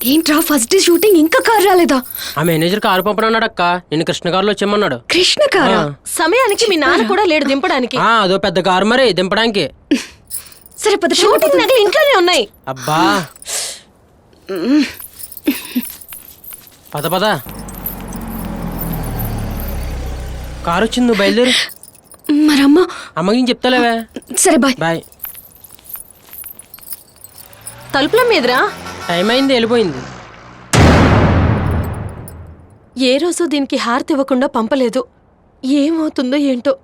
ఏంట్రా first day shooting ఇంకా car రాలేదా? ఆ మేనేజర్ కారు పంపనన్నాడు అక్క. నేను కృష్ణ కారులో వచ్చేయమన్నాడు. కృష్ణ కారా? సమయానికి మీ నాన్న కూడా లేడు దింపడానికి. అదో పెద్ద కారు మరి దింపడానికి. సరే పద. షూటింగ్ నగలు ఇంట్లోనే ఉన్నాయి. అబ్బా పద పద. కారు వచ్చింది, నువ్వు బయలుదేరు. మరమ్మ అమ్మకి చెప్తాలేవే. సరే బాయ్ బాయ్. తలుపుల మీదరా టైం అయింది, వెళ్ళిపోయింది. ఏ రోజు దీనికి హారతి ఇవ్వకుండా పంపలేదు. ఏమవుతుందో ఏంటో.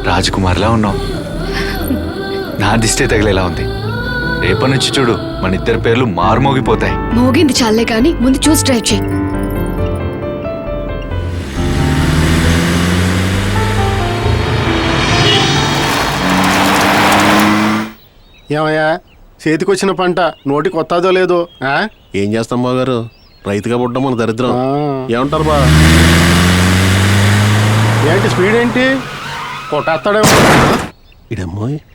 రాజకుమార్లా ఉన్నావు. నా దిష్టే తగిలేలా ఉంది. రేపటి నుంచి చూడు, మన ఇద్దరి పేర్లు మారుమోగిపోతాయి. మోగింది చాలే కానీ ముందు చూసి డ్రైవ్ చేయి. ఏమయ్యా, చేతికొచ్చిన పంట నోటికి వస్తాదో లేదో? ఏం చేస్తాం బాగారు, రైతుగా పుట్టడం మన దరిద్రం. ఏమంటారు బా? ఏంటి స్పీడ్ ఏంటి? కొట్టేస్తాడేమో. ఇడమ్మోయ్